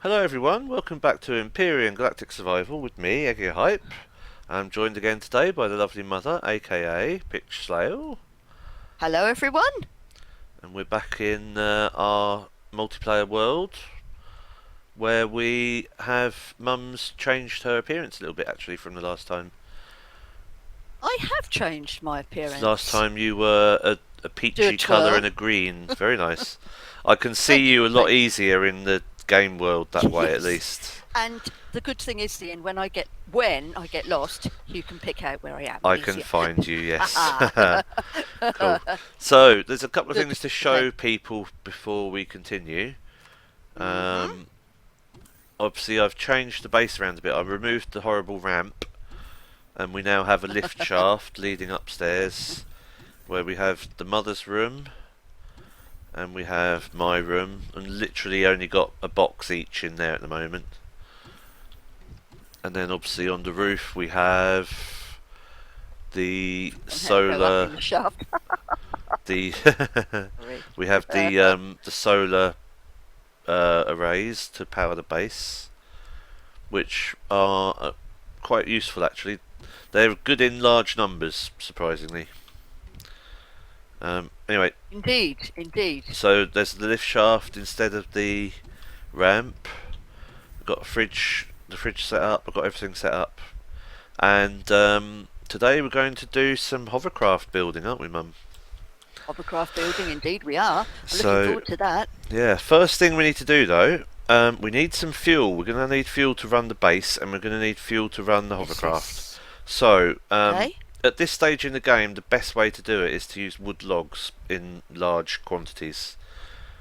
Hello everyone, welcome back to Empyrean Galactic Survival with me, Eggia Haiip. I'm joined again today by the lovely mother, aka Pitch Slail. Hello, everyone. And we're back in our multiplayer world where we have Mum's changed her appearance a little bit actually from the last time. I have changed my Last appearance. time you were a Do a peachy colour and twirl. a green, very nice. I can see Thank you you, a lot thank you. easier in the game world that way at Yes. least. And the good thing is, Ian, when I get lost, you can pick out where I am I can easier. find you, yes. Haha. Cool. So, there's a couple of Good. things to Okay. show people before we continue. Mhm. Um, Obviously, I've changed the base around a bit. I've removed the horrible ramp, and we now have a lift shaft leading upstairs, where we have the mother's room, and we have my room, and literally only got a box each in there at the moment. And then, obviously, on the roof we have the Somehow go up solar. in the shaft. The Sorry. we have the solar arrays to power the base, which are quite useful actually. They're good in large numbers, surprisingly. Anyway, Indeed, indeed. so there's the lift shaft instead of the ramp. I've got the fridge set up. I've got everything set up, and today we're going to do some hovercraft building, aren't we, Mum? Hovercraft building, indeed we are. I'm looking So forward to that. yeah, first thing we need to do though, we need some fuel. We're going to need fuel to run the base, and we're going to need fuel to run the Yes, hovercraft. yes. So, Okay. at this stage in the game, the best way to do it is to use wood logs in large quantities.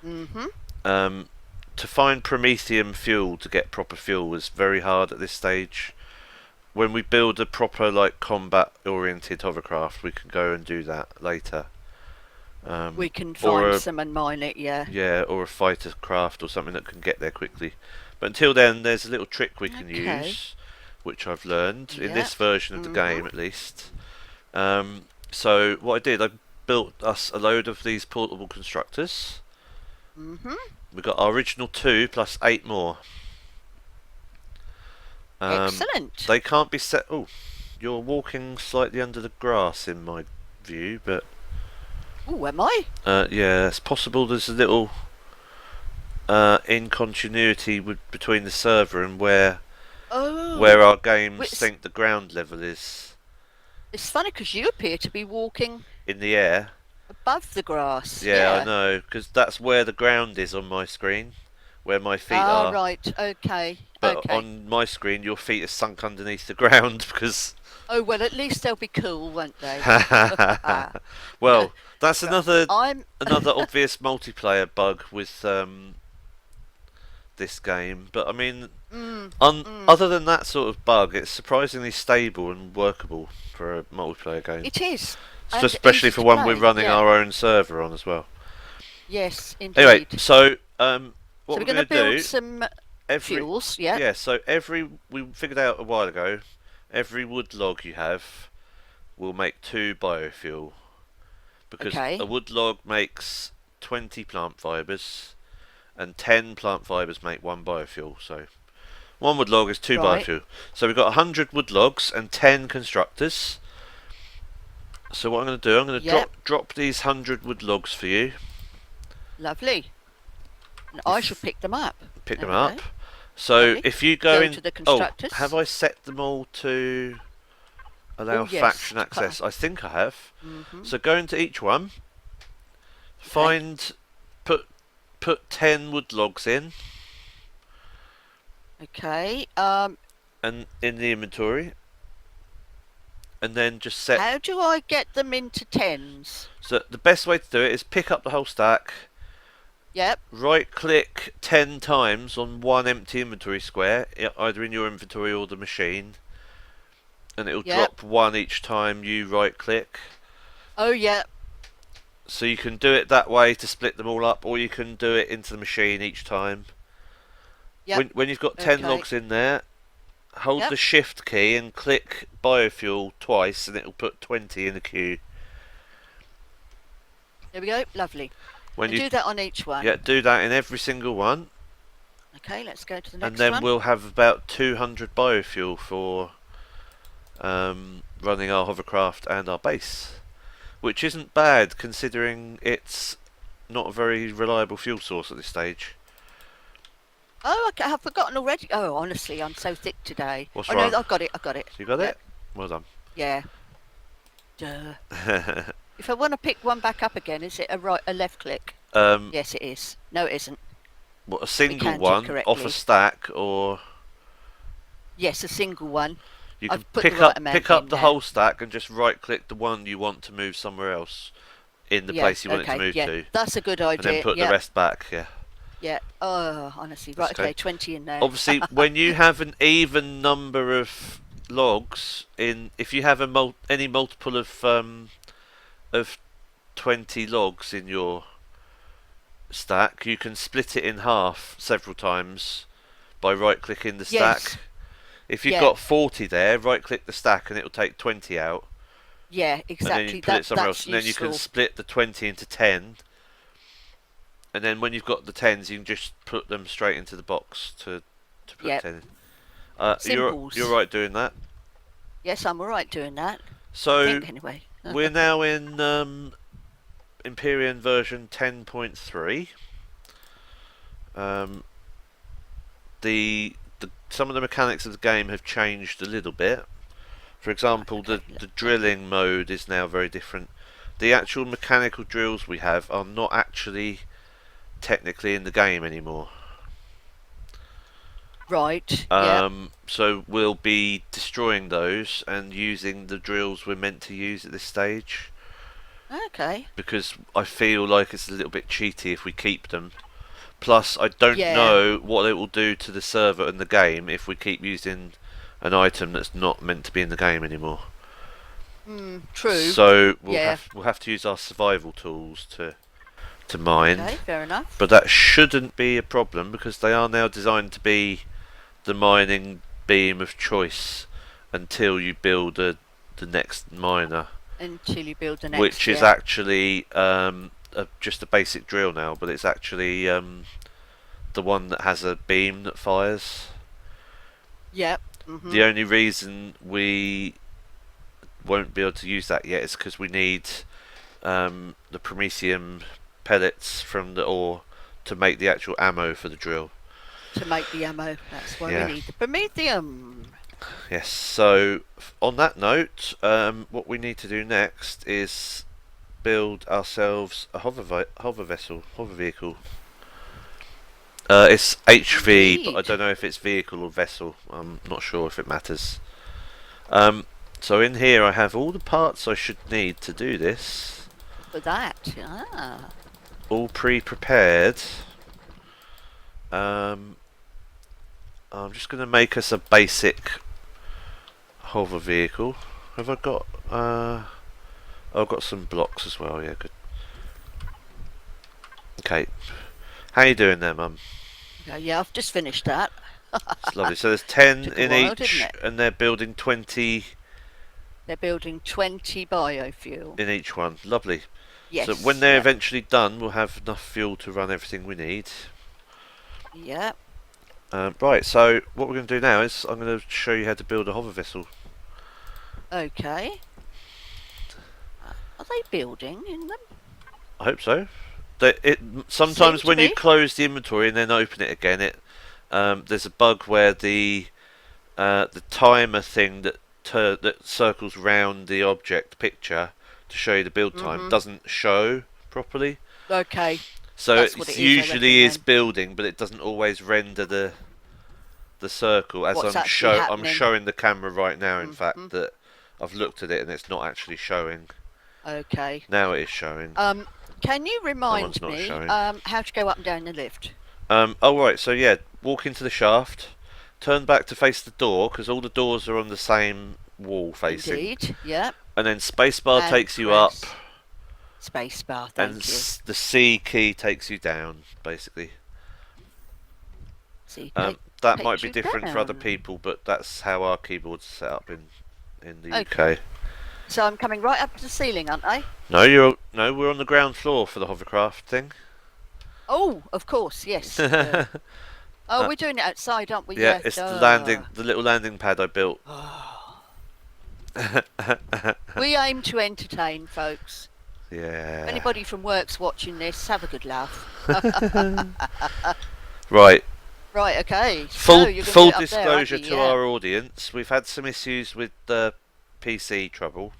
Mhm. Um, to find promethium fuel to get proper fuel is very hard at this stage. When we build a proper like combat-oriented hovercraft, we can go and do that later. We can Or find a some and mine it. Yeah. or a fighter craft or something that can get there quickly. But until then, there's a little trick we can Okay. use, which I've learned in Yeah. this version of the Mhm. game at least. So what I did, I built us a load of these portable constructors. Mhm. We got our original two plus 8 more. Excellent. They can't be set. Oh, you're walking slightly under the grass in my view, but Oh, am I? yeah, it's possible. There's a little incontinuity between the server and where Oh, our games it's, think the ground level is it's funny because you appear to be walking in the air. above the grass. Yeah, I Yeah. know, because that's where the ground is on my screen, where my feet Ah, are. right. Okay. But Okay. on my screen, your feet are sunk underneath the ground because. Oh, well, at least they'll be cool, won't they? Well, that's Right. I'm. another obvious multiplayer bug with this game. But I mean, Mm, other than that sort of bug, it's surprisingly stable and workable for a multiplayer game. it is. So And especially easy for to one we're play. running Yeah. our own server on as well. Yes, Anyway, indeed. so what So we're we're going going to to build do some every fuels. Yeah. yeah, so every we figured out a while ago, every wood log you have will make 2 biofuel because a Okay. wood log makes 20 plant fibers and 10 plant fibers make 1 biofuel. So one wood log is 2 Right. biofuel. So we've got 100 wood logs and 10 constructors. So what I'm going to do, I'm going to Yep. drop these 100 wood logs for you. Lovely. And I shall If pick them up. pick There them we go. up. So Lovely. if you go Go in, to the oh, have constructors. I set them all to allow Oh, yes. faction access? I think I have. Mm-hmm. So go into each one, Okay. find, put put 10 wood logs in, Okay. and in the inventory, and then just set. How do I get them into tens? So the best way to do it is pick up the whole stack, Yep. right click 10 times on one empty inventory square, either in your inventory or the machine, and it'll Yep. drop one each time you right click. Oh, yeah. So you can do it that way to split them all up, or you can do it into the machine each time. Yep. When you've got 10 Okay. logs in there, hold Yep. the shift key and click biofuel twice, and it'll put 20 in the queue. There we go. Lovely. When And you do that on each one. do that in every single one, Okay, let's go to the and next then one. we'll have about 200 biofuel for running our hovercraft and our base, which isn't bad considering it's not a very reliable fuel source at this stage. Oh, okay, I've forgotten already. Oh, honestly, I'm so thick today. What's Oh wrong? no, I've got it. I've got it. You got Yep. it? Well done. Yeah. Duh. If I want to pick one back up again, is it a left click? Yes, it is. No, it isn't. What, a single canned it one off a correctly. stack, or Yes, a single one. you can I've put the pick right up amount the in now. whole stack and just right click the one you want to move somewhere else in the place you want it to move to, That's a good and idea. then put the rest back. Yeah. Yeah. Oh, honestly. Right. Okay. Okay. 20 in there. Obviously, when you have an even number of logs in, if you have any multiple of 20 logs in your stack, you can split it in half several times by right clicking the Yes. stack. If you've got 40 there, right click the stack and it will take 20 out. Yeah, exactly. And then you put it somewhere else, and then you can useful. split the 20 into 10. And then when you've got the 10s, you can just put them straight into the box to put 10 in. You're right doing that. Yes, I'm alright doing that. So I think, anyway. we're now in Empyrean version 10.3. Some of the mechanics of the game have changed a little bit. For example, the drilling mode is now very different. The actual mechanical drills we have are not actually technically in the game anymore. Right. So we'll be destroying those and using the drills we're meant to use at this stage. Okay. Because I feel like it's a little bit cheaty if we keep them. Plus, I don't know what it will do to the server and the game if we keep using an item that's not meant to be in the game anymore. True. So we'll have to use our survival tools to mine. Okay, fair enough. But that shouldn't be a problem because they are now designed to be the mining beam of choice until you build the next miner. Until you build the next. Which is actually just a basic drill now, but it's actually the one that has a beam that fires. Yep. The only reason we won't be able to use that yet is because we need the Promethium pellets from the ore to make the actual ammo for the drill. To make the ammo, that's why we need the Promethium. Yes, so on that note, what we need to do next is build ourselves a hover vehicle. It's HV, but I don't know if it's vehicle or vessel. I'm not sure if it matters. So in here I have all the parts I should need to do this. For that, all pre-prepared. I'm just going to make us a basic hover vehicle. Have I got... I've got some blocks as well, yeah, good. Okay. How you doing there, Mum? Yeah, I've just finished that. It's lovely. So there's 10 in while, each, and they're building 20... They're building 20 biofuel. in each one. Lovely. Yes. So when they're eventually done, we'll have enough fuel to run everything we need. Yeah. Right, so what we're going to do now is I'm going to show you how to build a hover vessel. Okay. Are they building in them? I hope so. Sometimes when you close the inventory and then open it again, there's a bug where the timer thing that circles round the object picture to show you the build time doesn't show properly. Okay. So it usually is building, but it doesn't always render the circle as I'm showing the camera right now. In fact, that I've looked at it and it's not actually showing. Okay. Now it is showing. Can you remind me how to go up and down the lift? Oh right, so yeah, walk into the shaft, turn back to face the door because all the doors are on the same wall facing. Indeed. Yeah. And then spacebar takes you up. Spacebar, and the C key takes you down, basically. That might be different for other people, but that's how our keyboard's set up in the UK. So I'm coming right up to the ceiling, aren't I? No, we're on the ground floor for the hovercraft thing. Oh, of course, yes. Oh, we're doing it outside, aren't we? Yeah, it's the little landing pad I built. We aim to entertain, folks. Yeah. If anybody from work's watching this, have a good laugh. Right. Right, okay. Full there, disclosure to our audience, we've had some issues with the PC trouble.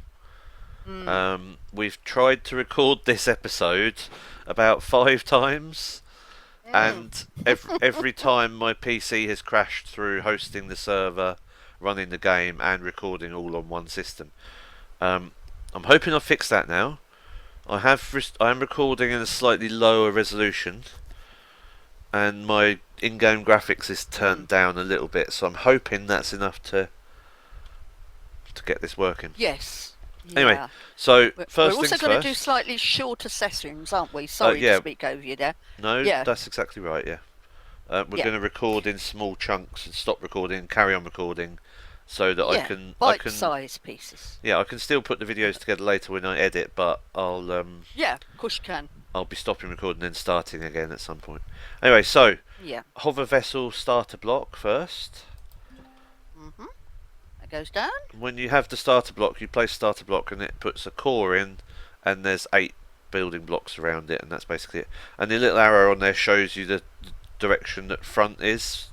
We've tried to record this episode about 5 times, and every time my PC has crashed through hosting the server, running the game, and recording all on one system. I'm hoping I've fixed that now. I am recording in a slightly lower resolution, and my in-game graphics is turned down a little bit, so I'm hoping that's enough to get this working. Yes. Anyway, Yeah. so We're first also things going first. to do slightly shorter sessions, aren't we? Sorry to speak over you there. No, that's exactly right, yeah. We're going to record in small chunks and stop recording and carry on recording so that I can... bite-sized pieces. Yeah, I can still put the videos together later when I edit, but I'll... yeah, of course you can. I'll be stopping recording and starting again at some point. Anyway, so... Yeah. Hover vessel starter block first. That goes down. When you have the starter block, you place starter block and it puts a core in, and there's 8 building blocks around it, and that's basically it. And the little arrow on there shows you the direction that front is.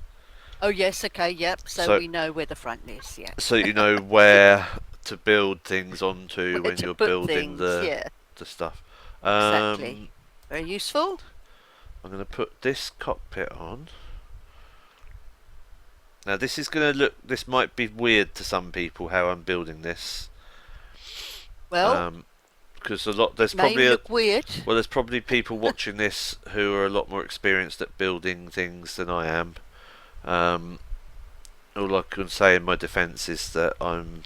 Oh yes, okay, yep. So we know where the front is, yeah. So you know where to build things onto when you're building the stuff. Exactly. Very useful. I'm going to put this cockpit on. Now this is going to look. This might be weird to some people how I'm building this. Well, because there's probably people watching this who are a lot more experienced at building things than I am. All I can say in my defence is that I'm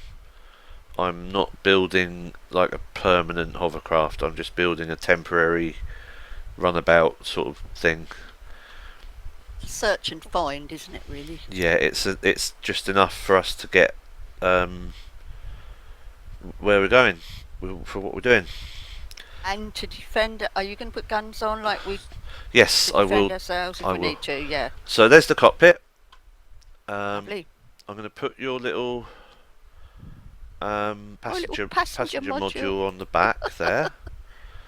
not building like a permanent hovercraft. I'm just building a temporary runabout sort of thing. Search and find, isn't it? Really? Yeah, it's just enough for us to get where we're going for what we're doing. And to defend, are you going to put guns on like we? Yes, I will. Defend ourselves if we need to. Yeah. So there's the cockpit. Lovely. I'm going to put your little passenger module on the back there.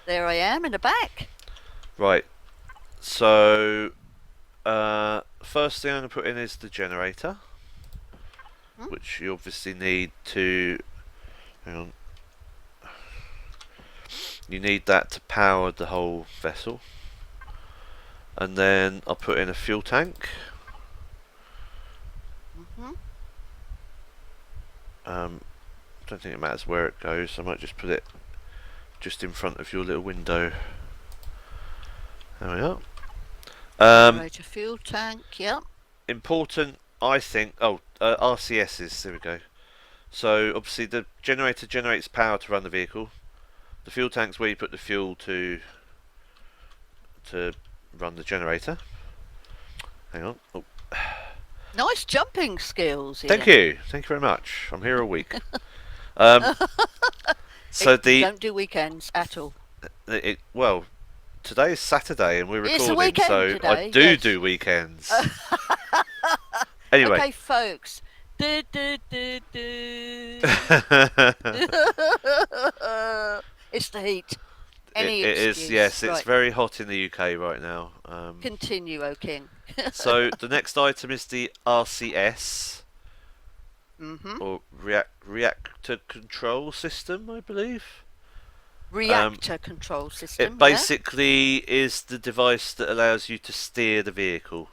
There I am in the back. Right. So first thing I'm going to put in is the generator, which you obviously need to. Hang on. You need that to power the whole vessel. And then I'll put in a fuel tank. Don't think it matters where it goes. I might just put it just in front of your little window. There we are. Generator, fuel tank, yeah. Important, I think. RCSs. There we go. So obviously the generator generates power to run the vehicle. The fuel tank's where you put the fuel to run the generator. Hang on. Oh. Nice jumping skills here. Thank you very much. I'm here a week. So don't do weekends at all. Well, today is Saturday and we're recording, it's a weekend so today, I do weekends. Anyway. Okay, folks. It's the heat. It is, yes. It's very hot in the UK right now. Continue, O King. So the next item is the RCS, or reactor control system, I believe. Reactor control system. It basically is the device that allows you to steer the vehicle.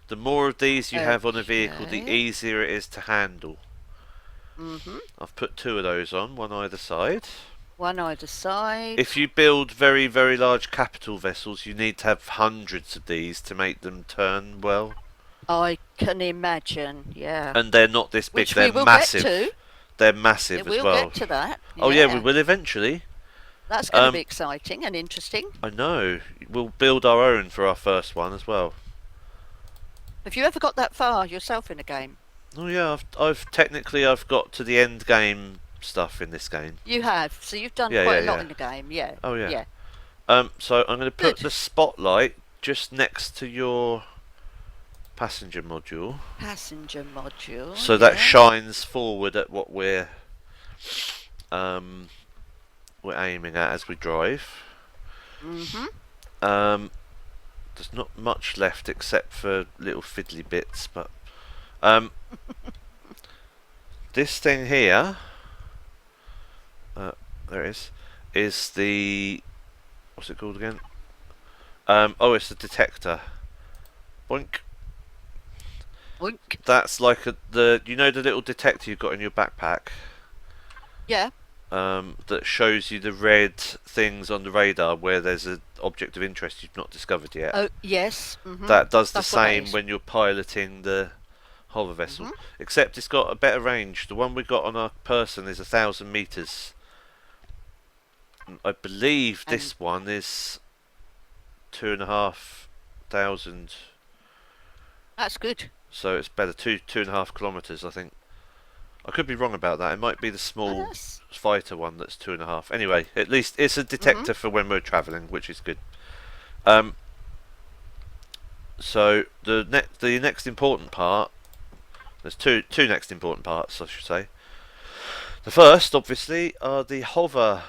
The more of these you have on a vehicle, the easier it is to handle. I've put 2 of those on, one either side. One either side. If you build very, very large capital vessels, you need to have hundreds of these to make them turn well. I can imagine, yeah. And they're not this big, they're massive. Get to. They're massive as well. We'll get to that. Oh yeah, we will eventually. That's going to be exciting and interesting. I know. We'll build our own for our first one as well. Have you ever got that far yourself in a game? Oh yeah, I've got to the end game stuff in this game. You have, so you've done quite a lot in the game, yeah. Oh yeah. So I'm going to put the spotlight just next to your passenger module. Passenger module. So that shines forward at what we're aiming at as we drive. There's not much left except for little fiddly bits, but this thing here, there it is the, what's it called again? Oh, it's the detector. Boink. Boink. That's like you know the little detector you've got in your backpack? Yeah. That shows you the red things on the radar where there's an object of interest you've not discovered yet. Oh, yes. That does the same when you're piloting the hover vessel, except it's got a better range. The one we got on our person is 1,000 meters. I believe this one is 2,500. That's good. So it's better, 2.5 kilometers, I think. I could be wrong about that. It might be the small fighter one that's 2.5. Anyway, at least it's a detector for when we're travelling, which is good. So the next important part. There's two next important parts, I should say. The first, obviously, are the hover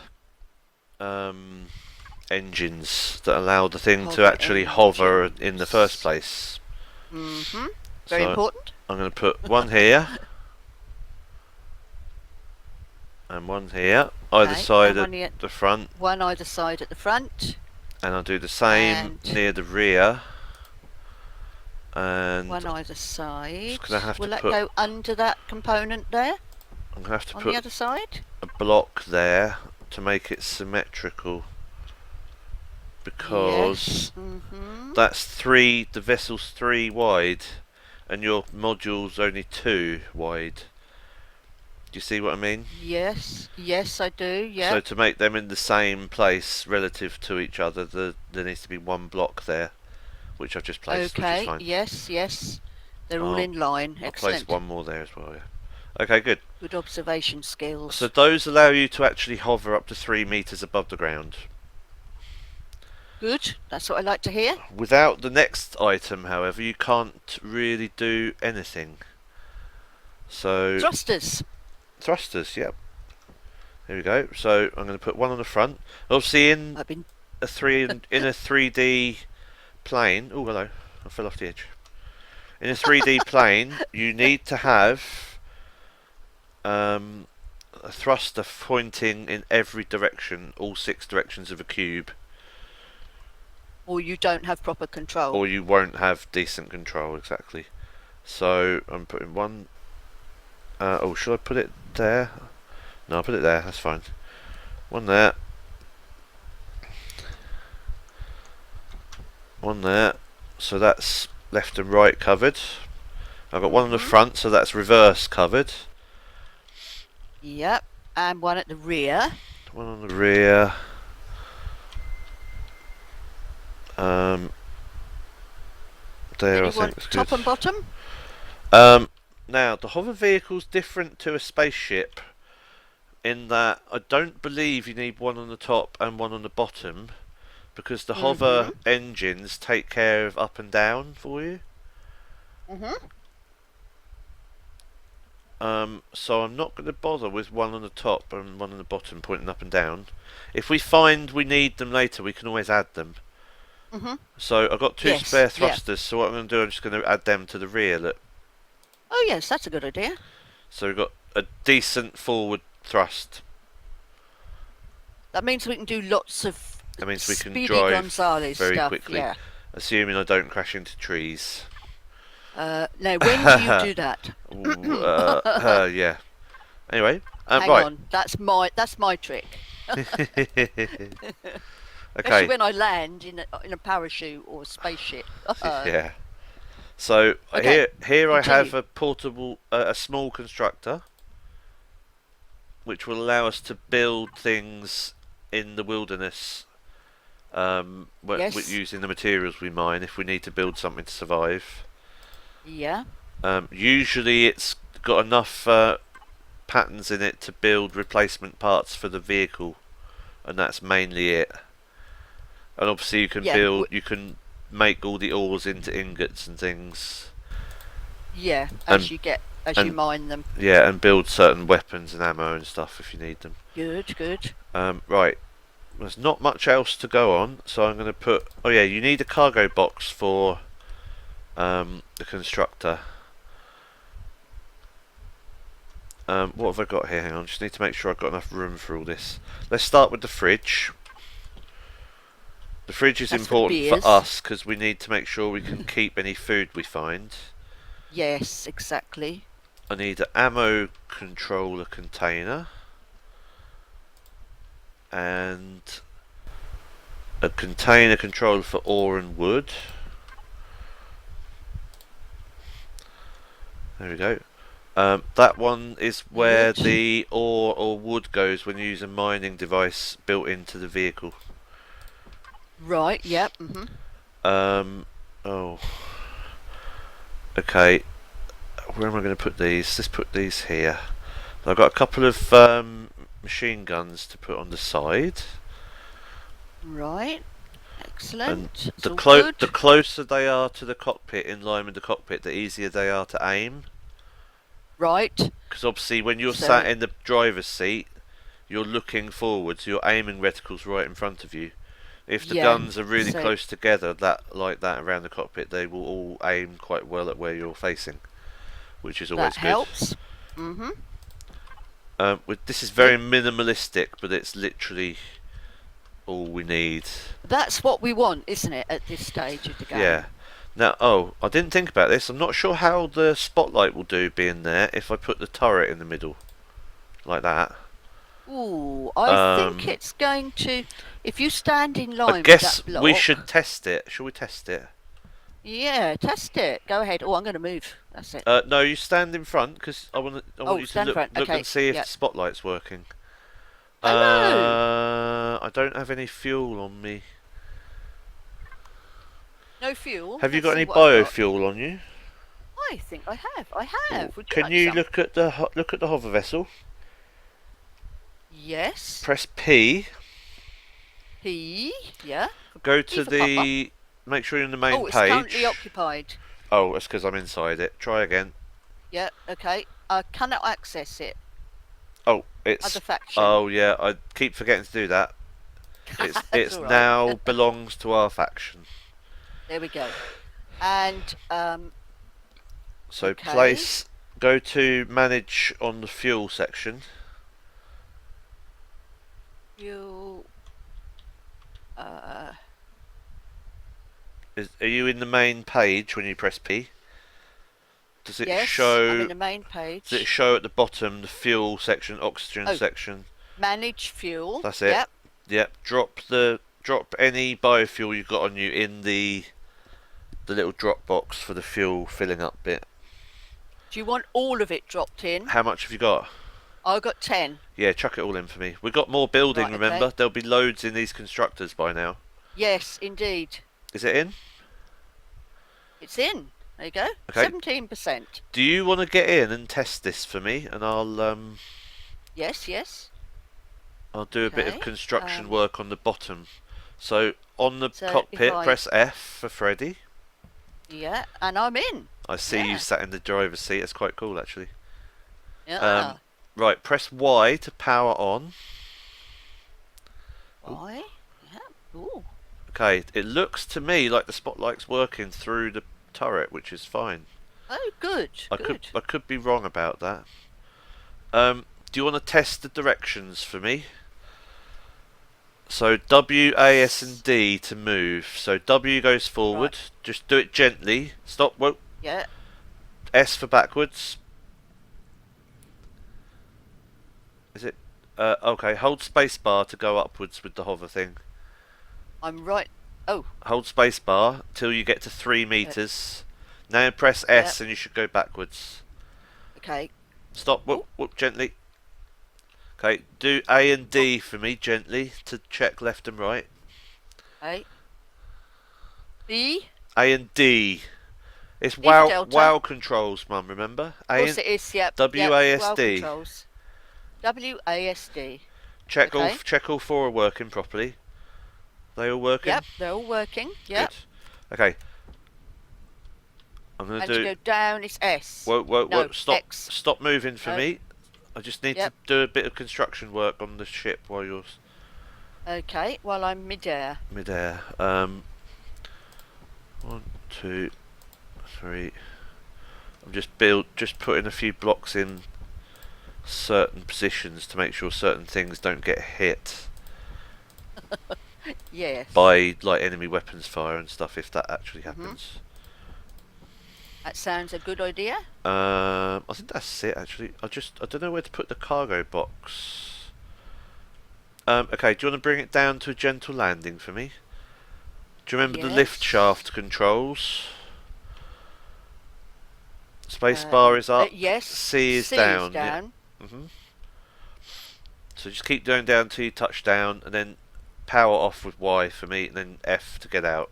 engines that allow the thing to actually hover in the first place. Very important. I'm going to put one here and one here, either side at the front. One either side at the front. And I'll do the same near the rear. And one either side. Will that go under that component there? I'm going to have to on put the other side? a block there to make it symmetrical, because that's the vessel's 3 wide and your module's only 2 wide. Do you see what I mean? Yes, I do, yeah. So to make them in the same place relative to each other, there needs to be one block there, which I've just placed, which is fine. Yes. They're all in line. Excellent. I'll place one more there as well, yeah. Okay, good. Good observation skills. So those allow you to actually hover up to 3 meters above the ground. Good, that's what I like to hear. Without the next item, however, you can't really do anything. So Thrusters, yep. Here we go. So I'm going to put one on the front. Obviously, in a 3D plane. Oh, hello! I fell off the edge. In a 3D plane, you need to have a thruster pointing in every direction, all 6 directions of a cube. Or you don't have proper control. Or you won't have decent control, exactly. So I'm putting one. Oh, should I put it there? No, I'll put it there. That's fine. One there. One there. So that's left and right covered. I've got one on the front, so that's reverse covered. Yep, and one at the rear. One on the rear. There, I think it's good. Top and bottom? Now, the hover vehicle's different to a spaceship in that I don't believe you need one on the top and one on the bottom, because the hover engines take care of up and down for you. So I'm not going to bother with one on the top and one on the bottom pointing up and down. If we find we need them later, we can always add them. So I've got 2 spare thrusters, so what I'm going to do, I'm just going to add them to the rear. Look. Oh yes, that's a good idea. So we've got a decent forward thrust. That means we can do lots of That means we can Speedy drive Gonzales very stuff, quickly, yeah. assuming I don't crash into trees. Now, when do you do that? Yeah. Anyway, hang right. on, that's my trick. Okay. Especially when I land in a parachute or a spaceship. Yeah. So okay. here I have a portable, a small constructor, which will allow us to build things in the wilderness, using the materials we mine if we need to build something to survive. Yeah. Usually it's got enough patterns in it to build replacement parts for the vehicle, and that's mainly it. And obviously you can you can make all the ores into ingots and things. Yeah, and as you mine them. Yeah, and build certain weapons and ammo and stuff if you need them. Good, good. Right. There's not much else to go on, so I'm going to put... Oh yeah, you need a cargo box for the constructor. What have I got here? Hang on, just need to make sure I've got enough room for all this. Let's start with the fridge. The fridge is important for us because we need to make sure we can keep any food we find. Yes, exactly. I need an ammo controller container. And a container controller for ore and wood. There we go. That one is where the ore or wood goes when you use a mining device built into the vehicle. Right, yep. Oh. Okay. Where am I going to put these? Let's put these here. I've got a couple of machine guns to put on the side. Right. Excellent. And the closer they are to the cockpit, in line with the cockpit, the easier they are to aim. Right. Because obviously when you're sat in the driver's seat, you're looking forwards, your aiming reticle's right in front of you. If the guns are really close together, like that around the cockpit, they will all aim quite well at where you're facing, which is always good. That helps. This is very minimalistic, but it's literally all we need. That's what we want, isn't it, at this stage of the game? Yeah. Now, I didn't think about this. I'm not sure how the spotlight will do being there if I put the turret in the middle, like that. Ooh, I think it's going to... If you stand in line with that block... we should test it. Shall we test it? Yeah, test it. Go ahead. Oh, I'm going to move. That's it. No, you stand in front because I want you to look and see if the spotlight's working. I don't have any fuel on me. No fuel? Have you got any biofuel on you? I think I have. I have. Can you look at the hover vessel? Yes. Press P. P. Yeah. Go to the. Make sure you're on the main page. Oh, it's currently occupied. Oh, that's because I'm inside it. Try again. Yeah. Okay. I cannot access it. Oh, it's other faction. Oh yeah, I keep forgetting to do that. It's right. Now belongs to our faction. There we go. And so go to manage on the fuel section. Fuel. Are you in the main page when you press P? Does it show? I'm in the main page. Does it show at the bottom the fuel section, oxygen section? Manage fuel. That's it. Yep. Drop any biofuel you've got on you in the little drop box for the fuel filling up bit. Do you want all of it dropped in? How much have you got? I've got 10. Yeah, chuck it all in for me. We've got more building, right, remember? Okay. There'll be loads in these constructors by now. Yes, indeed. Is it in? It's in. There you go. Okay. 17%. Do you want to get in and test this for me? And I'll Yes. I'll do a bit of construction work on the bottom. So on the cockpit, press F for Freddy. Yeah, and I'm in. I see you sat in the driver's seat. It's quite cool, actually. Yeah. Right, press Y to power on. Y? Yeah. Ooh. Okay, it looks to me like the spotlight's working through the turret, which is fine. Oh, good. I could be wrong about that. Do you want to test the directions for me? So W, A, S, and D to move. So W goes forward. Right. Just do it gently. Stop. Whoa. Yeah. S for backwards. Is it? Okay. Hold space bar to go upwards with the hover thing. I'm right. Oh. Hold space bar till you get to 3 meters. Now press S and you should go backwards. Okay. Stop. Whoop. Whoop. Gently. Okay, do A and D for me gently to check left and right. A. B. A and D. It's WoW controls, Mum. Remember? Of course it is. Yep. WASD. WASD. Check all 4 are working properly. They all working? Yep, they're all working. Yep. Good. Okay. I'm going And to to go down, it's S. Whoa, whoa, whoa! No, Stop! X. Stop moving for Oh, me. I just need to yep. do a bit of construction work on the ship while you're Okay, while I'm mid-air. mid-air. 1, 2, 3. I'm just putting a few blocks in certain positions to make sure certain things don't get hit Yes. by like enemy weapons fire and stuff if that actually happens. That sounds a good idea. I think that's it actually. I don't know where to put the cargo box. Okay, do you want to bring it down to a gentle landing for me? Do you remember the lift shaft controls? Space bar is up. Yes. C is down. Yeah. So just keep going down till you touch down, and then power off with Y for me, and then F to get out.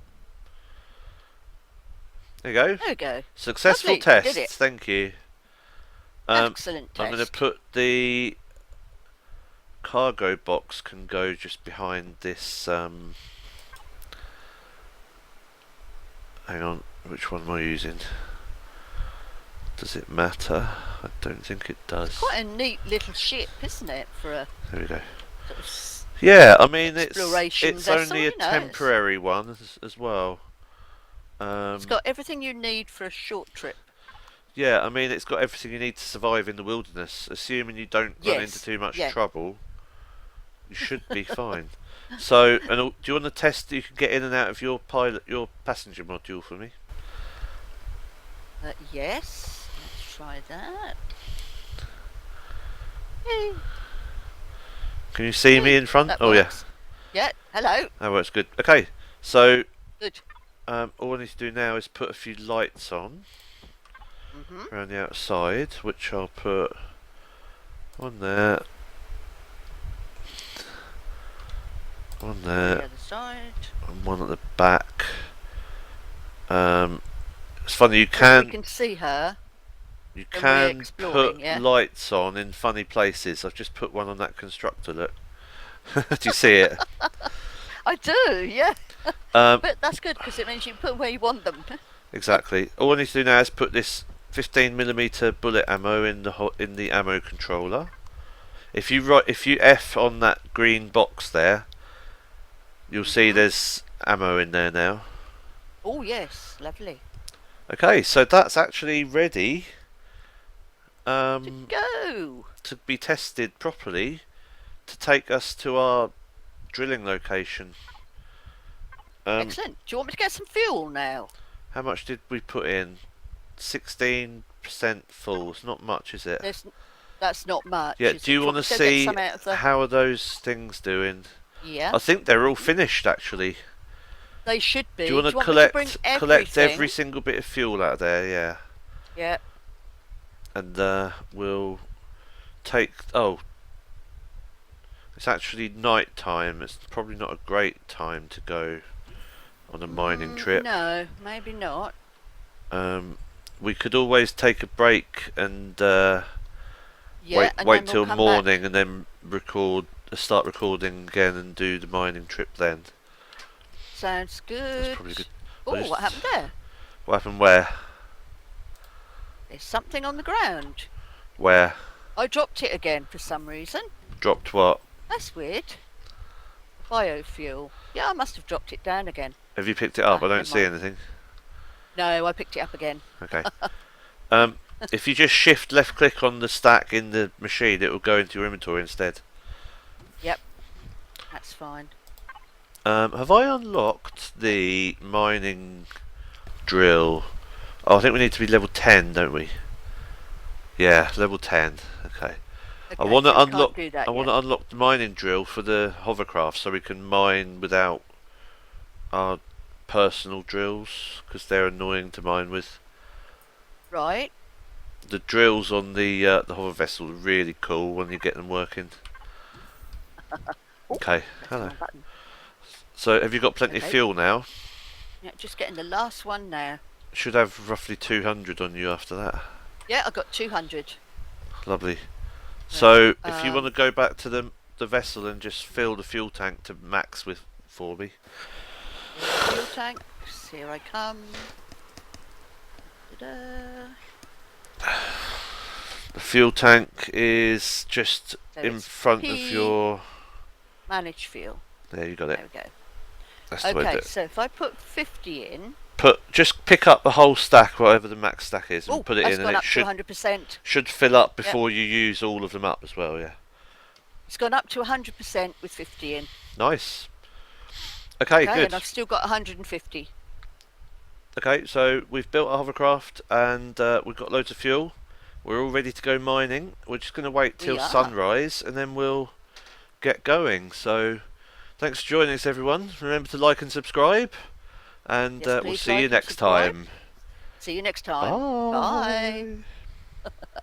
There you go. There we go. Successful Lovely, test. did it. Thank you. Excellent test. I'm going to put the cargo box can go just behind this. Hang on, which one am I using? Does it matter? I don't think it does. It's quite a neat little ship, isn't it? For a there we go. sort of Yeah, I mean it's vessel, only a temporary one as well. It's got everything you need for a short trip. Yeah, I mean it's got everything you need to survive in the wilderness. Assuming you don't run into too much trouble, you should be fine. So, do you want to test that you can get in and out of your passenger module for me? Yes, let's try that. Yay. Can you see me in front? That oh works. Yeah. Hello. That works good. Okay, so Good. all I need to do now is put a few lights on around the outside, which I'll put one there, one there, The other side. and one at the back. It's funny, you can see her. You can put lights on in funny places. I've just put one on that constructor, look. Do you see it? I do, yeah. But that's good because it means you put them where you want them. Exactly. All I need to do now is put this 15mm bullet ammo in the ammo controller. If you F on that green box there, you'll see there's ammo in there now. Oh yes, lovely. Okay, so that's actually ready to go to be tested properly to take us to our drilling location. Excellent. Do you want me to get some fuel now? How much did we put in? 16% full. It's not much, is it? That's not much. Yeah. Do you want to see how are those things doing? Yeah. I think they're all finished actually. They should be. Do you want to collect every single bit of fuel out of there? Yeah. Yeah. And we'll take. Oh, it's actually night time. It's probably not a great time to go on a mining trip. No, maybe not. We could always take a break and yeah, wait till morning and then start recording again and do the mining trip then. Sounds good. That's probably good. Oh, what happened there? What happened where? There's something on the ground. Where? I dropped it again for some reason. Dropped what? That's weird. Biofuel. Yeah, I must have dropped it down again. Have you picked it up? I don't see anything. No, I picked it up again. Okay. If you just shift left click on the stack in the machine, it will go into your inventory instead. Yep. That's fine. Have I unlocked the mining drill? Oh, I think we need to be level 10, don't we? Yeah, level 10. Okay. I want to unlock. I want to unlock the mining drill for the hovercraft, so we can mine without our personal drills, because they're annoying to mine with. Right. The drills on the hover vessel are really cool when you get them working. Okay. Hello. So, have you got plenty of fuel now? Yeah, just getting the last one now. Should have roughly 200 on you after that. Yeah, I got 200. Lovely. So, if you want to go back to the vessel and just fill the fuel tank to max for me. Fuel tanks, here I come. The fuel tank is just So in it's front P of your... manage fuel. There, you got it. There we go. That's the way to do Okay, it. so if I put 50 in... Just pick up the whole stack, whatever the max stack is, and put it in, and it should 100%. Should fill up before you use all of them up as well, yeah. It's gone up to 100% with 50 in. Nice. Okay, good. And I've still got 150. Okay, so we've built a hovercraft, and we've got loads of fuel. We're all ready to go mining. We're just going to wait till sunrise, and then we'll get going. So, thanks for joining us, everyone. Remember to like and subscribe. And we'll see you next time. See you next time. Bye. Bye.